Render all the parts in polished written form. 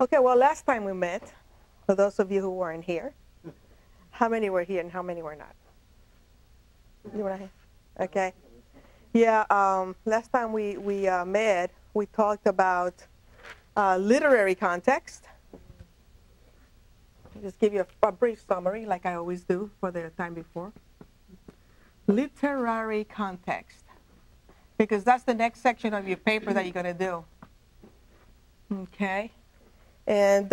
Okay, well, last time we met, for those of you who weren't here, how many were here and how many were not? You were not here? Okay. Yeah, last time we met, we talked about literary context. Just give you a brief summary, like I always do for the time before. Literary context, because that's the next section of your paper that you're going to do. Okay. And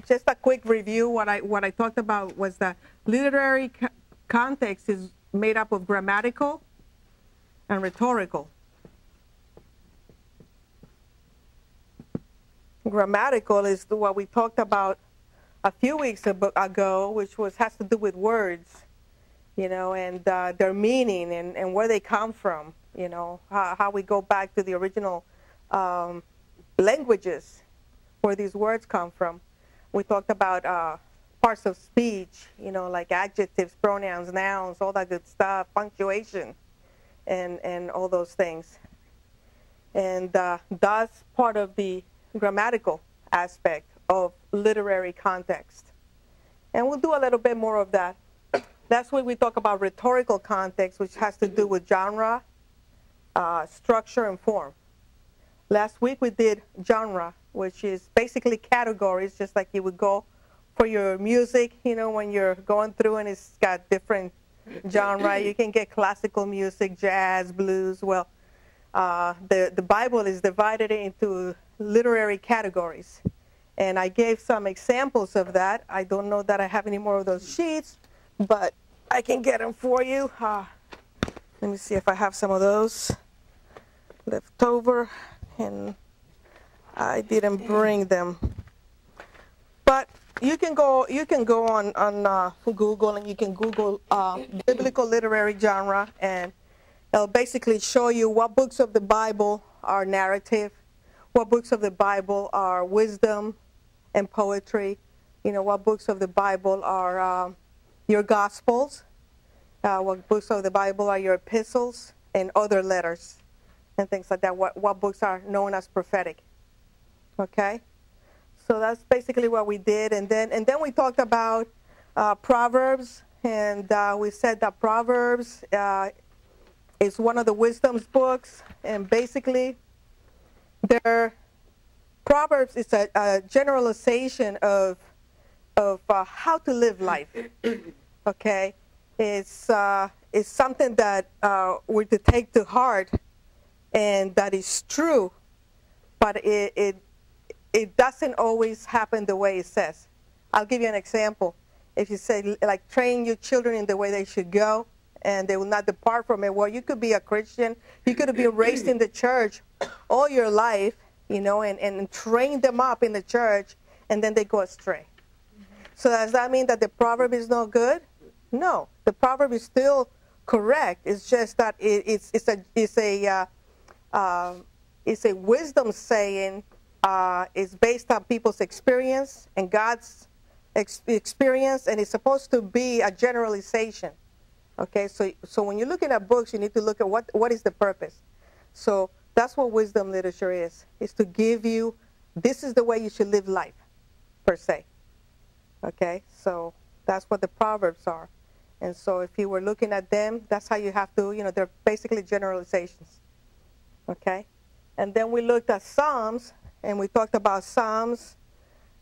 just a quick review, what I talked about was that literary context is made up of grammatical and rhetorical. Grammatical is what we talked about a few weeks ago, which has to do with words, and their meaning and where they come from, how we go back to the original languages where these words come from. We talked about parts of speech, like adjectives, pronouns, nouns, all that good stuff, punctuation, and all those things. And that's part of the grammatical aspect of literary context. And we'll do a little bit more of that. That's when we talk about rhetorical context, which has to do with genre, structure, and form. Last week we did genre, which is basically categories, just like you would go for your music, when you're going through and it's got different genre. You can get classical music, jazz, blues. Well, the Bible is divided into literary categories. And I gave some examples of that. I don't know that I have any more of those sheets, but I can get them for you. Let me see if I have some of those left over, and I didn't bring them. But you can go on Google, and you can Google biblical literary genre, and it'll basically show you what books of the Bible are narrative, what books of the Bible are wisdom and poetry, what books of the Bible are your Gospels, what books of the Bible are your epistles and other letters and things like that, what books are known as prophetic. Okay? So that's basically what we did. And then we talked about Proverbs, and we said that Proverbs is one of the wisdom's books, and basically Proverbs is a generalization of how to live life. Okay, it's something that we're to take to heart, and that is true, but it doesn't always happen the way it says. I'll give you an example. If you say, like, train your children in the way they should go, and they will not depart from it. Well, you could be a Christian. You could have been raised in the church all your life, and train them up in the church, and then they go astray. So does that mean that the proverb is no good? No, the proverb is still correct. It's just that it's a wisdom saying. It's based on people's experience and God's experience, and it's supposed to be a generalization. Okay, so when you're looking at books, you need to look at what is the purpose. So that's what wisdom literature is to give you, this is the way you should live life, per se. Okay, so that's what the Proverbs are. And so if you were looking at them, that's how you have to, they're basically generalizations. Okay, and then we looked at Psalms, and we talked about Psalms,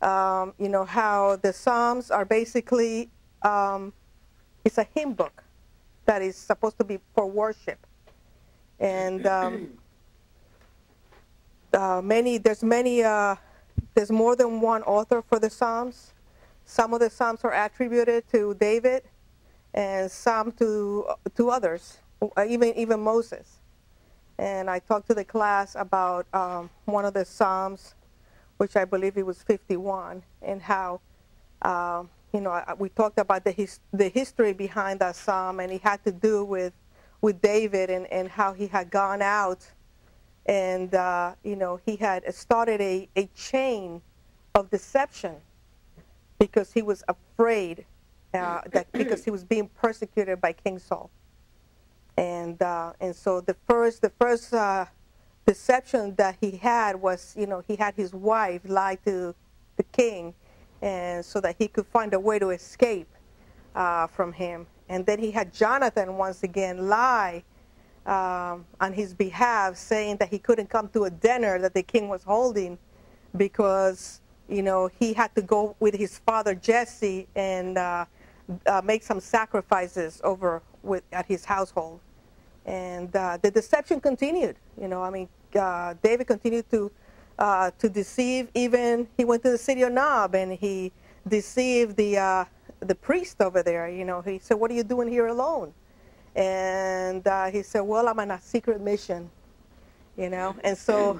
how the Psalms are basically, it's a hymn book that is supposed to be for worship. And there's more than one author for the Psalms. Some of the Psalms are attributed to David, and some to others, even Moses. And I talked to the class about one of the Psalms, which I believe it was 51, and how we talked about the history behind that psalm, and it had to do with David and how he had gone out, and he had started a chain of deception because he was afraid because he was being persecuted by King Saul, and so the first deception that he had was he had his wife lie to the king, and so that he could find a way to escape from him. And then he had Jonathan once again lie on his behalf, saying that he couldn't come to a dinner that the king was holding because, you know, he had to go with his father Jesse and make some sacrifices at his household. And the deception continued. You know, I mean, David continued to deceive. Even he went to the city of Nob and he deceived the priest over there. You know, he said, "What are you doing here alone?" And he said, "Well, I'm on a secret mission." You know, and so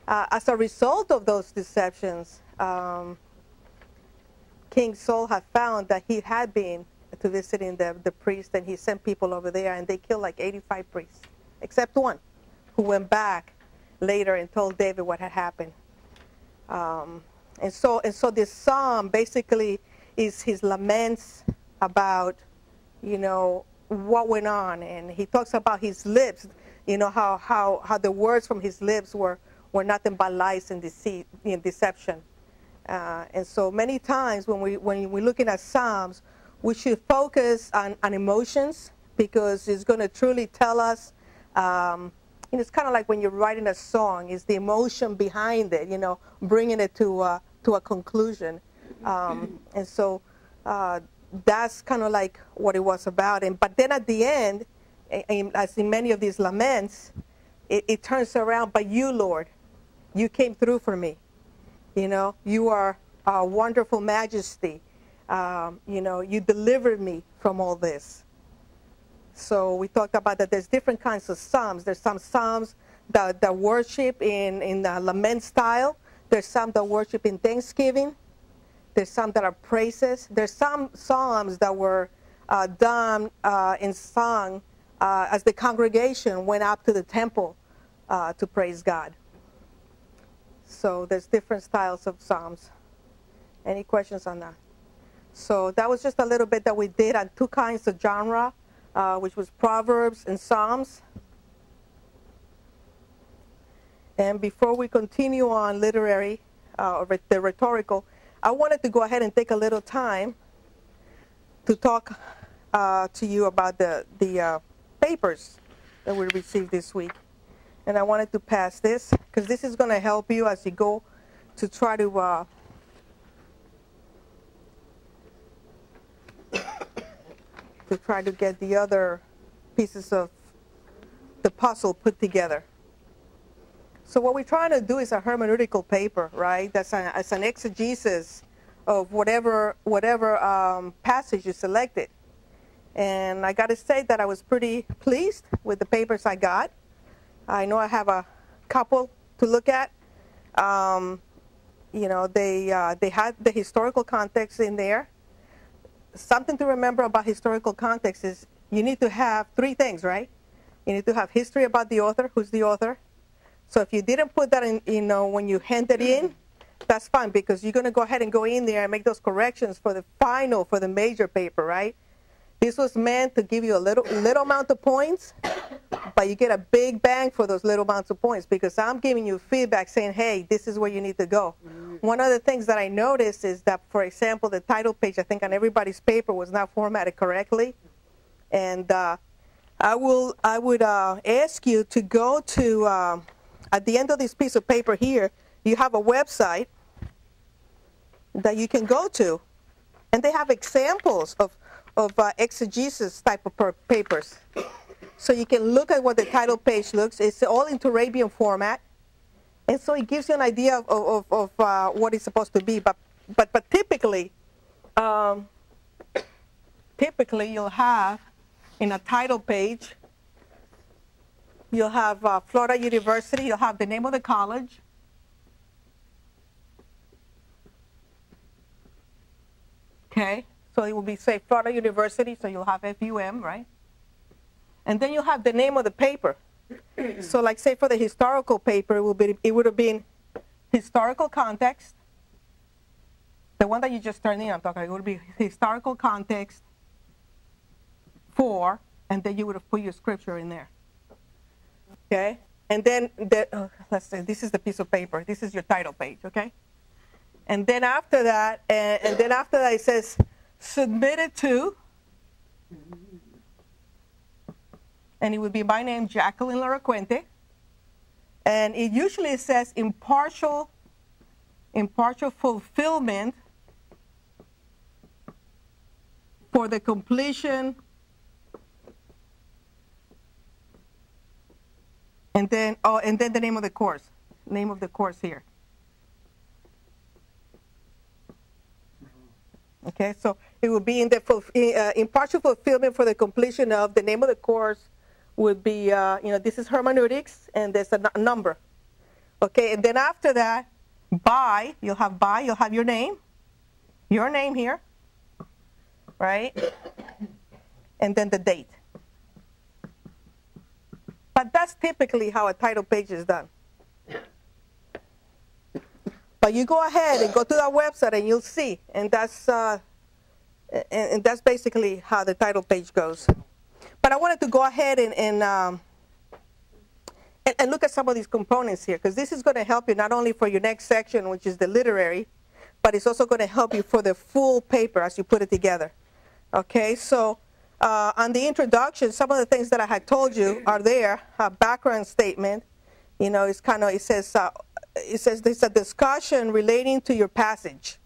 as a result of those deceptions, King Saul had found that he had been to visiting the priest, and he sent people over there, and they killed like 85 priests, except one, who went back later and told David what had happened. And so this psalm basically is his laments about, you know, what went on, and he talks about his lips, you know, how the words from his lips were nothing but lies and deceit, you know, deception. And so many times when we're looking at Psalms, we should focus on emotions, because it's going to truly tell us, you know, it's kind of like when you're writing a song, it's the emotion behind it, you know, bringing it to a conclusion. And so that's kind of like what it was about. But then at the end, as in many of these laments, it turns around, "But you, Lord, you came through for me. You know, you are a wonderful majesty. You know, you delivered me from all this." So we talked about that there's different kinds of psalms. There's some psalms that worship in lament style. There's some that worship in thanksgiving. There's some that are praises. There's some psalms that were done and sung as the congregation went up to the temple to praise God. So there's different styles of psalms. Any questions on that? So that was just a little bit that we did on two kinds of genre, which was Proverbs and Psalms. And before we continue on literary, the rhetorical, I wanted to go ahead and take a little time to talk to you about the papers that we received this week. And I wanted to pass this, because this is going to help you as you go to try to get the other pieces of the puzzle put together. So what we're trying to do is a hermeneutical paper, right? That's an exegesis of whatever passage you selected. And I got to say that I was pretty pleased with the papers I got. I know I have a couple to look at. You know, they had the historical context in there. Something to remember about historical context is you need to have three things, right? You need to have history about the author, who's the author. So if you didn't put that in, you know, when you hand it in, that's fine, because you're going to go ahead and go in there and make those corrections for the final, for the major paper, right? This was meant to give you a little amount of points, but you get a big bang for those little amounts of points, because I'm giving you feedback saying, hey, this is where you need to go. One of the things that I noticed is that, for example, the title page, I think on everybody's paper, was not formatted correctly. And I would ask you to go to, at the end of this piece of paper here, you have a website that you can go to, and they have examples of exegesis type of papers. So you can look at what the title page looks. It's all in Arabian format, and so it gives you an idea of what it's supposed to be. But typically you'll have in a title page, you'll have Florida University. You'll have the name of the college. Okay, so it will be, say, Florida University, so you'll have FUM, right? And then you'll have the name of the paper. So like, say, for the historical paper, it would have been historical context. The one that you just turned in, I'm talking, it would be historical context for, and then you would have put your scripture in there. Okay? And then, let's say, this is the piece of paper. This is your title page, okay? And then after that, it says submitted to, and it would be my name, Jacqueline Laracuente. And it usually says impartial fulfillment for the completion, and then the name of the course here. Okay, so it would be in the impartial fulfillment for the completion of the name of the course would be, this is hermeneutics, and there's a number. Okay, and then after that, you'll have your name here, right? And then the date. But that's typically how a title page is done. But you go ahead and go to that website and you'll see, and that's basically how the title page goes. But I wanted to go ahead and look at some of these components here, because this is going to help you not only for your next section, which is the literary, but it's also going to help you for the full paper as you put it together. Okay, so on the introduction, some of the things that I had told you are there. A background statement, it says there's a discussion relating to your passage,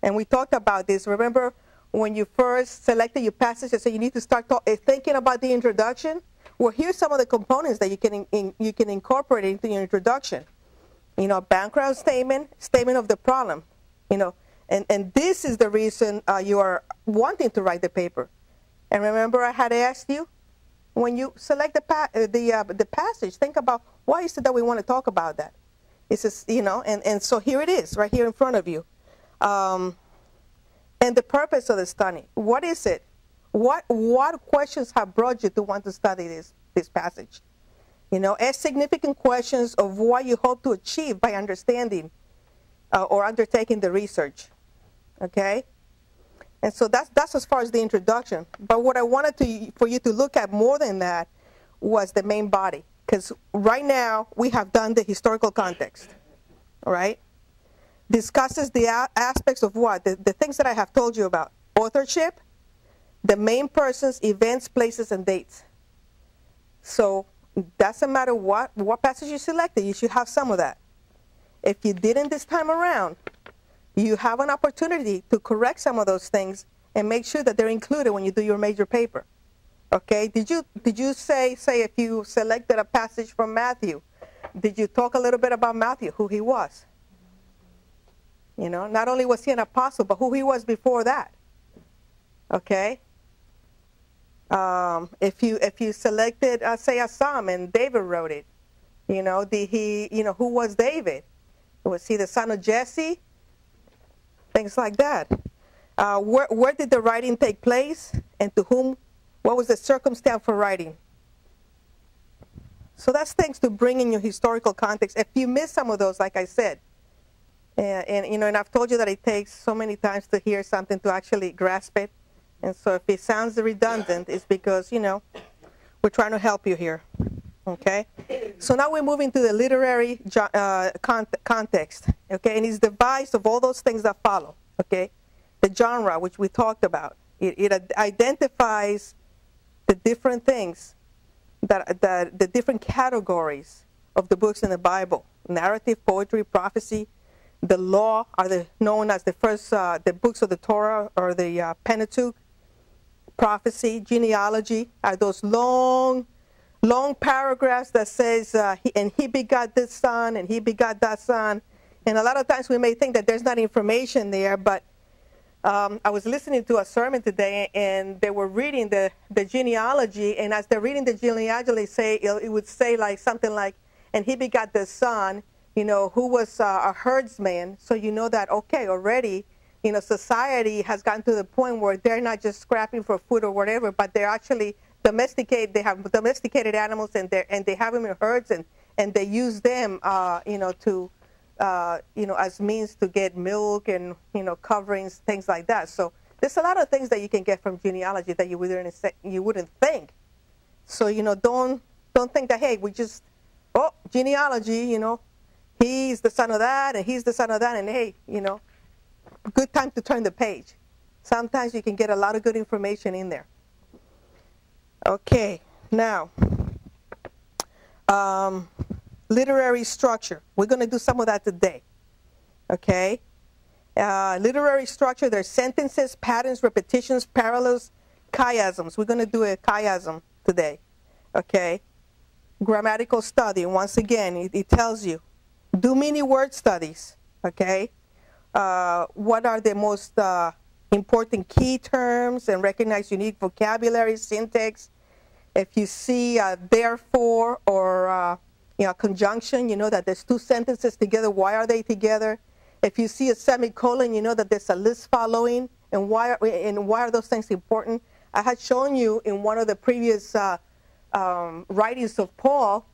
and we talked about this. Remember when you first selected your passage, I said you need to start thinking about the introduction. Well, here's some of the components that you can incorporate into your introduction. Background statement of the problem. And this is the reason you are wanting to write the paper. And remember, I had asked you, when you select the passage, think about why is it that we want to talk about that. It's just, and so here it is, right here in front of you. And the purpose of the study. What is it? What questions have brought you to want to study this passage? Ask significant questions of what you hope to achieve by understanding or undertaking the research. Okay? And so that's as far as the introduction. But what I wanted for you to look at more than that was the main body. Because right now, we have done the historical context. All right? Discusses the aspects of what? The things that I have told you about. Authorship, the main persons, events, places, and dates. So doesn't matter what passage you selected, you should have some of that. If you didn't this time around, you have an opportunity to correct some of those things and make sure that they're included when you do your major paper. Okay? Did you say if you selected a passage from Matthew, did you talk a little bit about Matthew, who he was? Not only was he an apostle, but who he was before that. Okay? If you selected, say, a psalm and David wrote it, who was David? Was he the son of Jesse? Things like that. Where did the writing take place, and to whom? What was the circumstance for writing? So that's things to bring in your historical context. If you miss some of those, like I said, and I've told you that it takes so many times to hear something to actually grasp it. And so if it sounds redundant, it's because, we're trying to help you here. Okay? So now we're moving to the literary context. Okay? And it's devised of all those things that follow. Okay? The genre, which we talked about. It identifies the different things, the different categories of the books in the Bible. Narrative, poetry, prophecy. The law are known as the books of the Torah or the Pentateuch. Prophecy, genealogy are those long paragraphs that says, and he begot this son, and he begot that son. And a lot of times we may think that there's not information there, but I was listening to a sermon today, and they were reading the genealogy, and as they're reading the genealogy, it would say like something like, and he begot this son, who was a herdsman. So you know that, okay, already, society has gotten to the point where they're not just scrapping for food or whatever, but they're actually domesticated. They have domesticated animals, and they have them in herds, and they use them, as means to get milk and coverings, things like that. So there's a lot of things that you can get from genealogy that you wouldn't think. So don't think that, hey, we just genealogy, he's the son of that, and he's the son of that, and hey, good time to turn the page. Sometimes you can get a lot of good information in there. Okay, now, literary structure. We're going to do some of that today. Okay? Literary structure, there's sentences, patterns, repetitions, parallels, chiasms. We're going to do a chiasm today. Okay? Grammatical study. Once again, it tells you, do many word studies. Okay? What are the most important key terms, and recognize unique vocabulary, syntax. If you see therefore or conjunction, you know that there's two sentences together. Why are they together? If you see a semicolon, you know that there's a list following. And why are those things important? I had shown you in one of the previous writings of Paul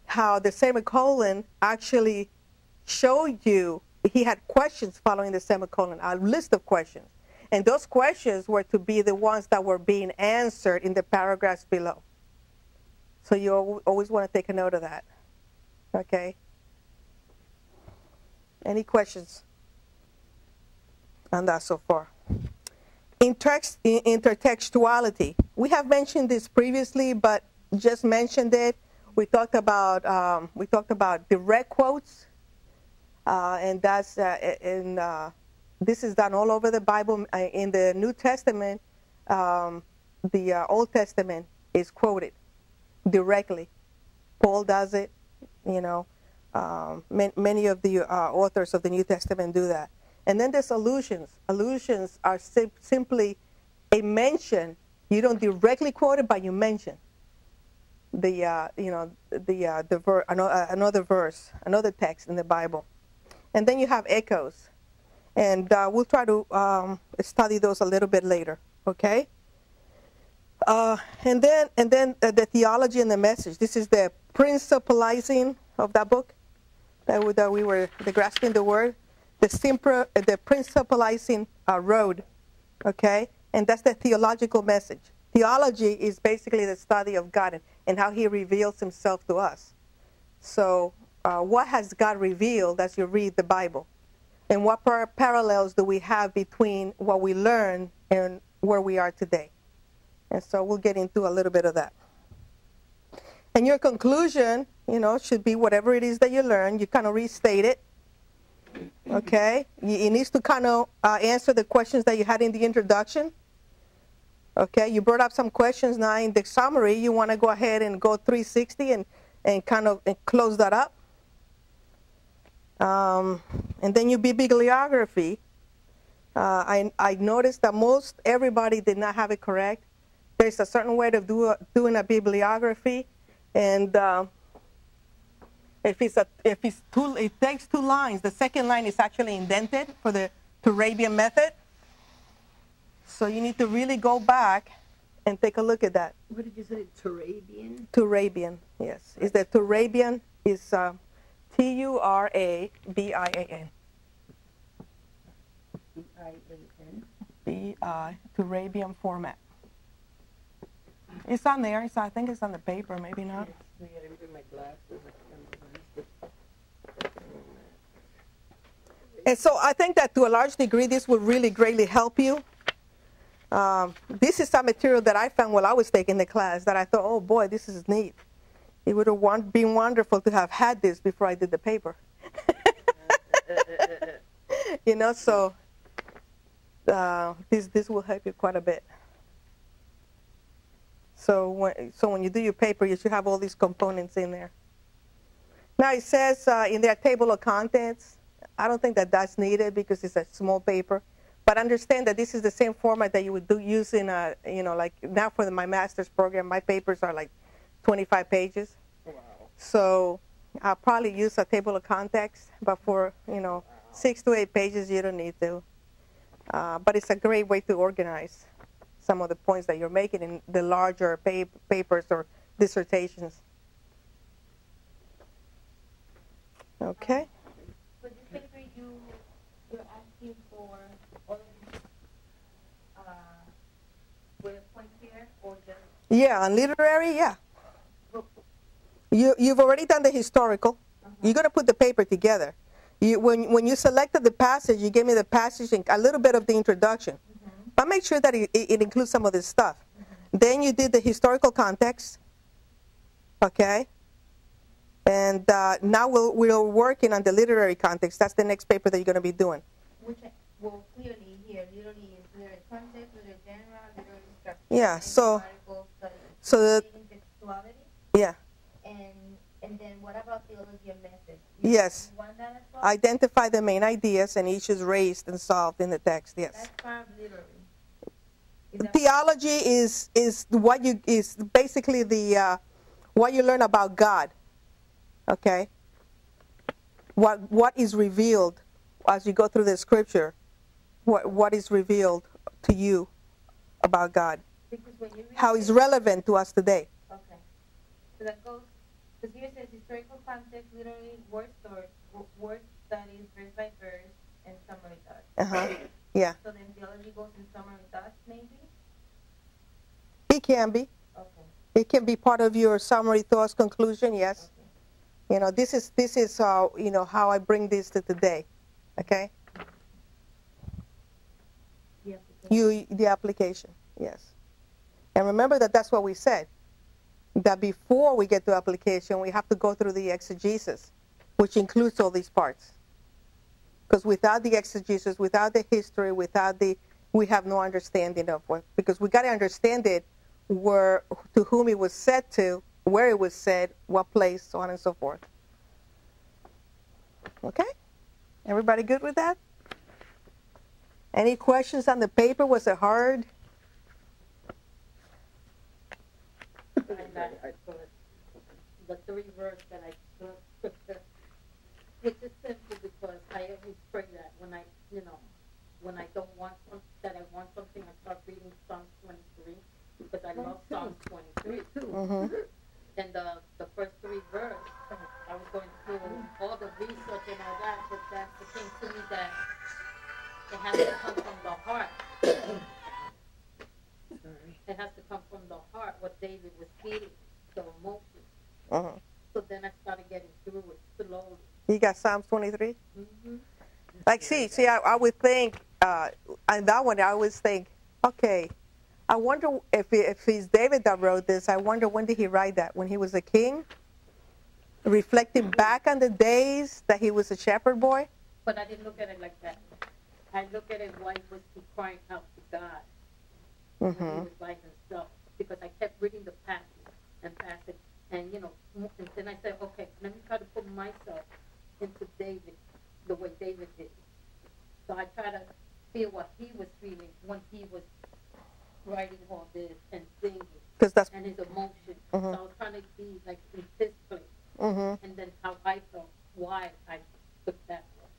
how the semicolon actually showed you he had questions following the semicolon, a list of questions. And those questions were to be the ones that were being answered in the paragraphs below. So you always want to take a note of that. Okay? Any questions on that so far? Intertextuality. We have mentioned this previously, but just mentioned it. We talked about direct quotes, and that's this is done all over the Bible. In the New Testament, the Old Testament is quoted directly. Paul does it. You know, many of the authors of the New Testament do that. And then there's allusions. Allusions are simply a mention. You don't directly quote it, but you mention another verse, another text in the Bible. And then you have echoes. And we'll try to study those a little bit later, okay? And then the theology and the message. This is the principalizing of that book that we were grasping the word. The principalizing road, okay? And that's the theological message. Theology is basically the study of God and how he reveals himself to us. So what has God revealed as you read the Bible? And what parallels do we have between what we learned and where we are today? And so we'll get into a little bit of that. And your conclusion, should be whatever it is that you learn. You kind of restate it. Okay? It needs to kind of answer the questions that you had in the introduction. Okay? You brought up some questions. Now in the summary, you want to go ahead and go 360 and kind of close that up. And then your bibliography. I noticed that everybody did not have it correct. There's a certain way of doing a bibliography, and it takes 2 lines. The second line is actually indented for the Turabian method. So you need to really go back and take a look at that. What did you say? Turabian? Turabian, yes. Is the Turabian is Turabian. Bian? Turabian format. It's on there. I think it's on the paper. Maybe not. My glasses. And so I think that to a large degree, this will really greatly help you. This is some material that I found while I was taking the class that I thought, oh boy, this is neat. It would have been wonderful to have had this before I did the paper. So this will help you quite a bit. So when you do your paper, you should have all these components in there. Now it says in their table of contents. I don't think that that's needed because it's a small paper. But understand that this is the same format that you would use in like now for my master's program. My papers are like 25 pages. Wow. So I'll probably use a table of contents, but for 6 to 8 pages, you don't need to. But it's a great way to organize some of the points that you're making in the larger papers or dissertations. Okay. For this paper, you're asking for all of these bullet points here, or just? Yeah, on literary, yeah. You've already done the historical. You're going to put the paper together. When you selected the passage, you gave me the passage and a little bit of the introduction. But make sure that it includes some of this stuff. Then you did the historical context, okay? And now we're working on the literary context. That's the next paper that you're going to be doing. Which, well, clearly here, literally is literary context, literary genre, literary structure. Yeah, so the textuality. Yeah. And then what about theology and message? Yes. You want that as well? Identify the main ideas and issues raised and solved in the text. Yes. That's part of literary. Theology is basically the what you learn about God. Okay. What is revealed as you go through the scripture? What is revealed to you about God? Because when you read How is relevant to us today? Okay. So that goes. Because here it says historical context, literally word studies, verse by verse, and summary thoughts. Yeah. So then theology goes in summary thoughts, maybe? It can be. Okay. It can be part of your summary thoughts, conclusion. Yes. Okay. You know, this is how I bring this to today. Okay. The application. Yes. And remember that's what we said. That before we get to application, we have to go through the exegesis, which includes all these parts. Because without the exegesis, without the history, we have no understanding of what. Because we got to understand it, to whom it was said to, where it was said, what place, so on and so forth. Okay? Everybody good with that? Any questions on the paper? Was it hard? The 3 verse that I took, which is simple because I always pray that when I don't want something, that I want something, I start reading Psalms 23 because I love Psalms 23 too. Mm-hmm. And the first 3 verse, I was going through all the research and all that, but that's the thing to me that it has to come from the heart. It has to come from the heart, what David was feeling, the emotion. Uh-huh. So then I started getting through it slowly. You got Psalms 23? Mm-hmm. Like, see, I would think, on that one, I always think, okay, I wonder if it's David that wrote this, I wonder when did he write that? When he was a king? Reflecting back on the days that he was a shepherd boy? But I didn't look at it like that. I look at it, why was he crying out to God when he was by himself? Because I kept reading the passage, and then I said, okay, let me try to put myself into David, the way David did. So I try to feel what he was feeling when he was writing all this and singing, and his emotion. So I was trying to be like in his place, and then how I felt, why I took that one.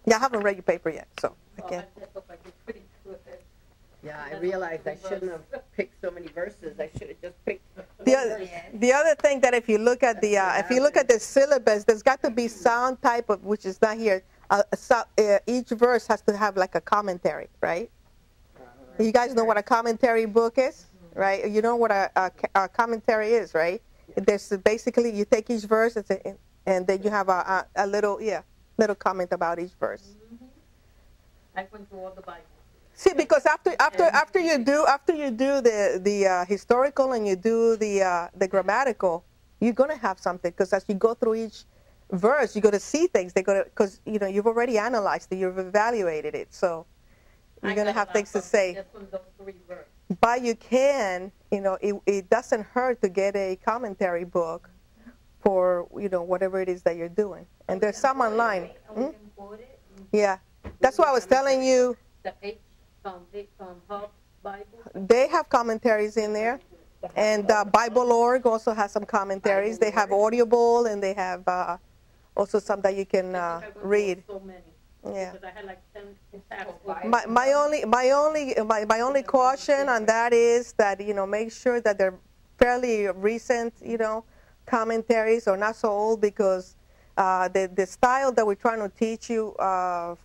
Yeah, I haven't read your paper yet, so I can't. I hope I did pretty good. Yeah, I realized I shouldn't have picked so many verses. I should have just picked. The other thing that if you look at the syllabus, there's got to be some type of, which is not here. Each verse has to have like a commentary, right? You guys know what a commentary book is, right? You know what a commentary is, right? There's basically you take each verse and then you have a little comment about each verse. I went through all the Bible. See, because after you do the historical and you do the grammatical, you're gonna have something. Because as you go through each verse, you're gonna see things. Because you've already analyzed it, you've evaluated it, so you're gonna have things to say. Just from those 3 verses. But you can, it doesn't hurt to get a commentary book for whatever it is that you're doing. And there's some online. Yeah, that's why I was telling you. The Hub Bible. They have commentaries in there, and Bible.org also has some commentaries. They have Audible, and they have also some that you can read. So many. Yeah. Because I had like 10 My only caution on that is that make sure that they're fairly recent commentaries or not so old, because the style that we're trying to teach you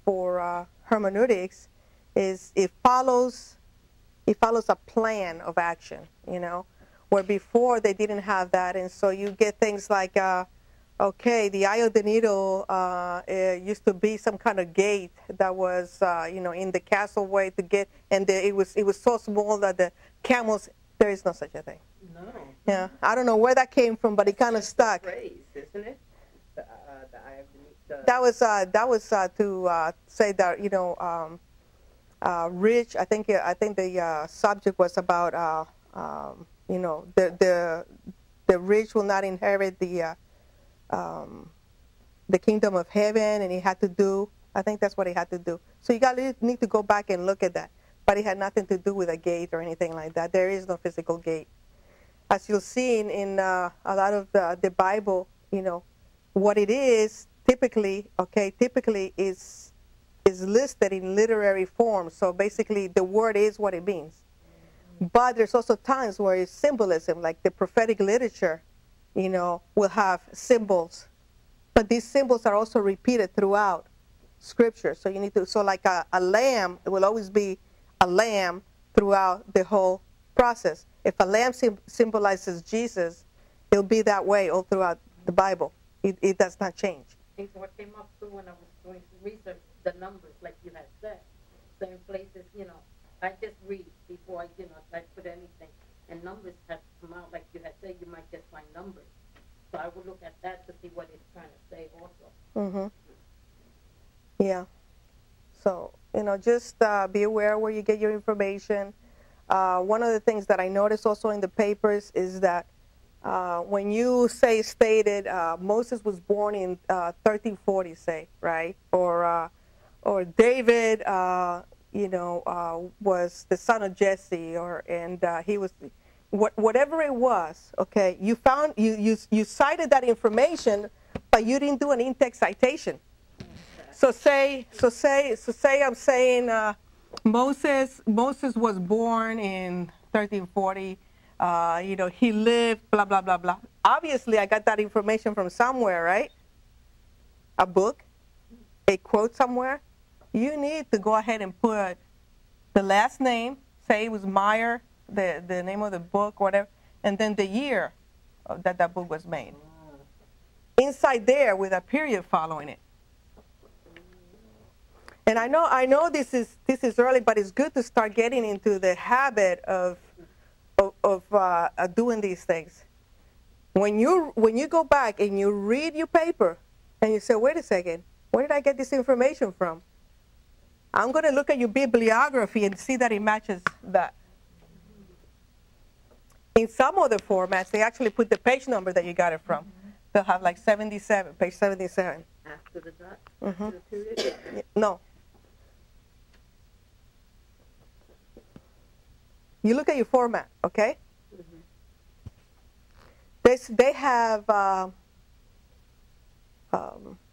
for hermeneutics is it follows a plan of action, where before they didn't have that, and so you get things like Okay, the eye of the needle it used to be some kind of gate that was, in the castle way to get, and it was so small that the camels. There is no such a thing. No. Yeah, I don't know where that came from, but it kind of stuck. Phrase, isn't it? The eye of the That was to say that rich. I think the subject was about the rich will not inherit the kingdom of heaven, and he had to do. I think that's what he had to do. So you need to go back and look at that. But it had nothing to do with a gate or anything like that. There is no physical gate. As you'll see in a lot of the Bible, what it is typically is listed in literary form. So basically, the word is what it means. But there's also times where it's symbolism, like the prophetic literature, will have symbols. But these symbols are also repeated throughout Scripture. So you need to, like a lamb, it will always be a lamb throughout the whole process. If a lamb symbolizes Jesus, it'll be that way all throughout the Bible. It does not change. And so what came up too when I was doing research, the numbers, like you had said. So in places, I just read before I put anything. And numbers have come out, like you had said, you might just find numbers. So I would look at that to see what it's trying to say also. Yeah. So, just be aware where you get your information. One of the things that I noticed also in the papers is that when you stated Moses was born in 1340, say, right? Or David, was the son of Jesse, and he was, whatever it was. Okay, you found you cited that information, but you didn't do an in-text citation. So say I'm saying Moses was born in 1340. He lived blah blah blah blah. Obviously, I got that information from somewhere, right? A book, a quote somewhere. You need to go ahead and put the last name. Say it was Meyer, the name of the book, whatever, and then the year that book was made. Inside there with a period following it. And I know this is early, but it's good to start getting into the habit of doing these things. When you go back and you read your paper and you say, wait a second, where did I get this information from? I'm going to look at your bibliography and see that it matches that. In some other formats, they actually put the page number that you got it from. They'll have like 77, page 77. After the dot? After the period? No. You look at your format, okay? They have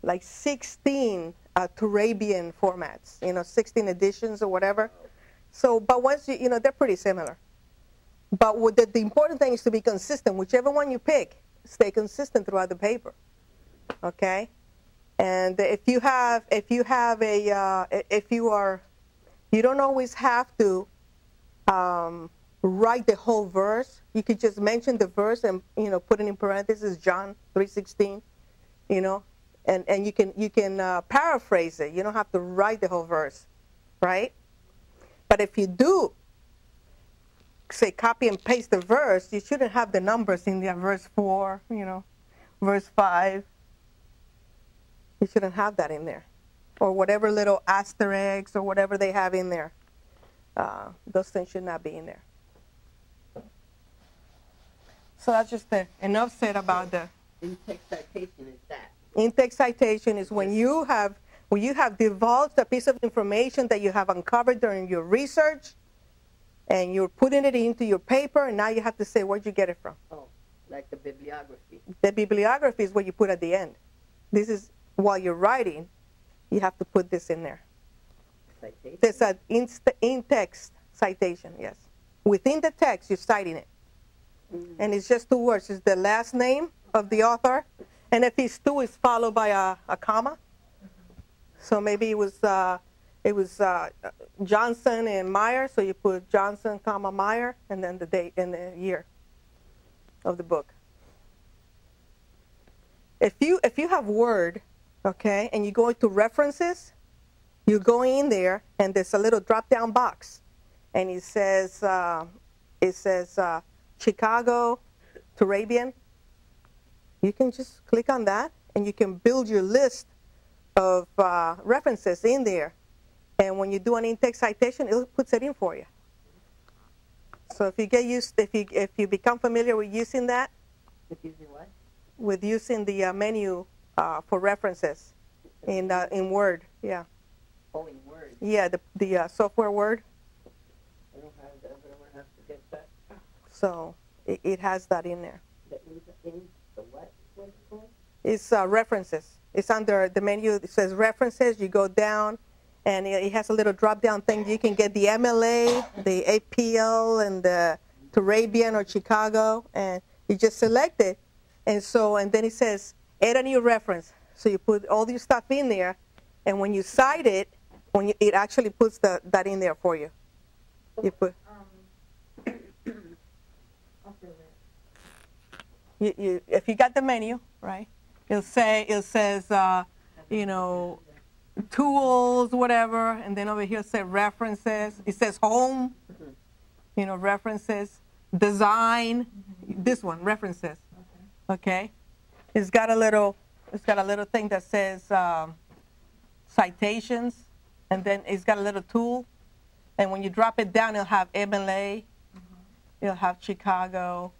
like 16 Turabian formats, 16 editions or whatever. So, but once they're pretty similar. But the important thing is to be consistent. Whichever one you pick, stay consistent throughout the paper, okay? And you don't always have to write the whole verse. You could just mention the verse and put it in parentheses, John 3:16, and you can paraphrase it. You don't have to write the whole verse, right? But if you do, say, copy and paste the verse, you shouldn't have the numbers in there, verse 4, verse 5. You shouldn't have that in there, or whatever little asterisks or whatever they have in there. Those things should not be in there. So that's just enough said about the in-text citation. Is that in-text citation is when you have divulged a piece of information that you have uncovered during your research, and you're putting it into your paper, and now you have to say where'd you get it from. Oh, like the bibliography. The bibliography is what you put at the end. This is while you're writing, you have to put this in there. Citation. There's an in-text citation, yes. Within the text, you're citing it. And it's just 2 words. It's the last name of the author, and if it's 2, it's followed by a comma. So maybe it was Johnson and Meyer, so you put Johnson, comma, Meyer, and then the date and the year of the book. if you have Word, okay, and you go into references, you go in there and there's a little drop down box, and it says Chicago to Arabian. You can just click on that and you can build your list of references in there. And when you do an in-text citation, it puts it in for you. So if you get used, if you become familiar with using that, With using what? with using the menu for references in Word, yeah. Oh, in Word. Yeah, the software Word. I don't have that, but I'm gonna have to get that. So it has that in there. In the what? What's it called? It's references. It's under the menu. It says references. You go down, and it has a little drop-down thing. You can get the MLA, the APL, and the Turabian or Chicago, and you just select it. And then it says add a new reference. So you put all your stuff in there, and when you cite it, it actually puts that in there for you. You put. If you got the menu, right? It says tools, whatever, and then over here it says references. It says home, references, design. This one, references. Okay. It's got a little thing that says citations, and then it's got a little tool, and when you drop it down, it'll have MLA, it'll have Chicago,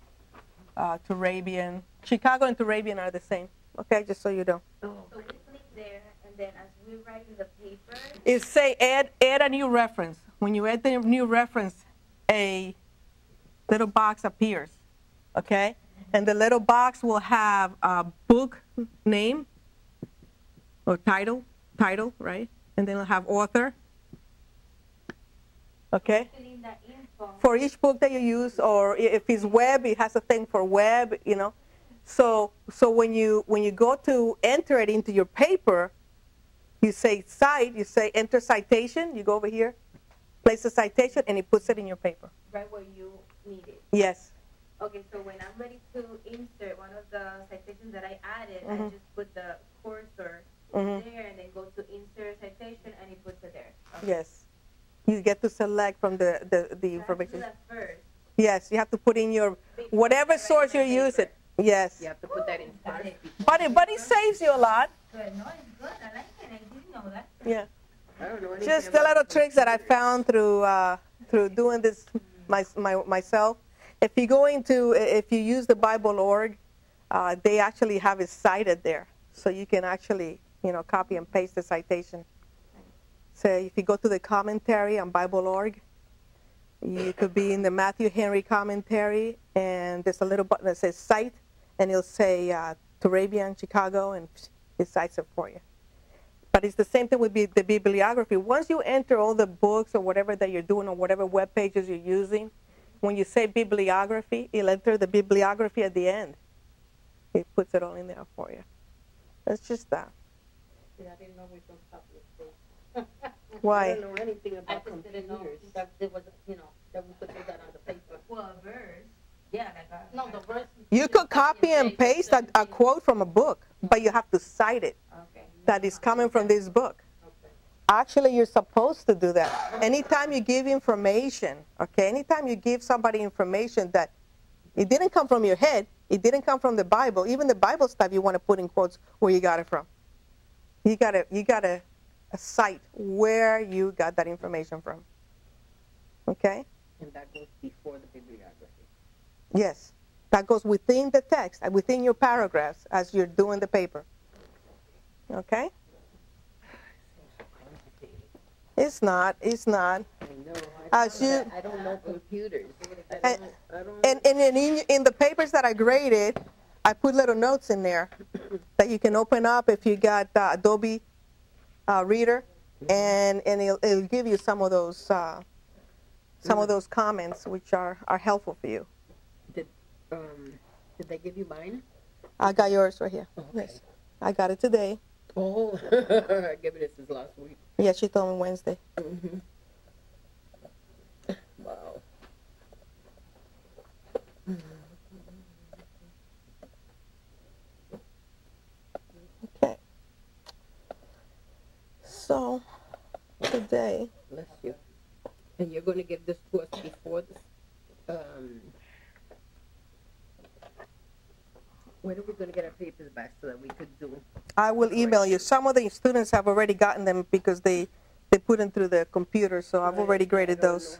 Turabian. Chicago and Turabian are the same. Okay, just so you know. So we click there, and then as we write in the paper, It say add a new reference. When you add the new reference, a little box appears. Okay, and the little box will have a book name or title, right? And then it'll have author. Okay. fill in the info. For each book that you use, or if it's web, it has a thing for web, So when you go to enter it into your paper, you say cite, you say enter citation, you go over here, place the citation, and it puts it in your paper. Right where you need it. Yes. Okay, so when I'm ready to insert one of the citations that I added, I just put the cursor there and then go to insert citation and it puts it there. Okay. Yes. You get to select from the So I have to information. do that first. Yes, you have to put in your whatever source you're using. Yes. You have to put that in Spark. But it saves you a lot. But no, it's good. I like it. I didn't know that. Yeah. I don't know anything Just the about little tricks that I computers. found through doing this myself. If you use the Bible org, they actually have it cited there, so you can actually copy and paste the citation. So if you go to the commentary on Bible org, you could be in the Matthew Henry commentary, and there's a little button that says cite, and it'll say Turabian, Chicago, and it cites it for you. But it's the same thing with the bibliography. Once you enter all the books or whatever that you're doing or whatever web pages you're using, when you say bibliography, it'll enter the bibliography at the end. It puts it all in there for you. That's just that. Yeah, I didn't know we could copy and paste. I Why? don't know anything I about just didn't know computers. that there was, that we could do that on the paper. Well, a verse. Yeah, like a. No, the verse. You could copy and paste a quote from a book, but you have to cite it. Okay. That is coming from this book. Okay. Actually, you're supposed to do that. Anytime you give information, okay, anytime you give somebody information that it didn't come from your head, it didn't come from the Bible, even the Bible stuff you want to put in quotes where you got it from. You gotta cite where you got that information from. Okay? And that goes before the bibliography. Yes. That goes within the text, within your paragraphs as you're doing the paper. Okay? It's not. I know. I don't know computers. I don't And in the papers that I graded, I put little notes in there that you can open up if you got Adobe Reader, and it'll give you some of those comments which are helpful for you. Did they give you mine? I got yours right here. Okay. Yes, I got it today. Oh, I gave it since last week. Yeah, she told me Wednesday. Mm-hmm. Wow. So, today. Bless you. And you're going to give this to us before this. When are we going to get our papers back so that we could do? I will email you. Some of the students have already gotten them because they put them through the computer, so I've already graded those.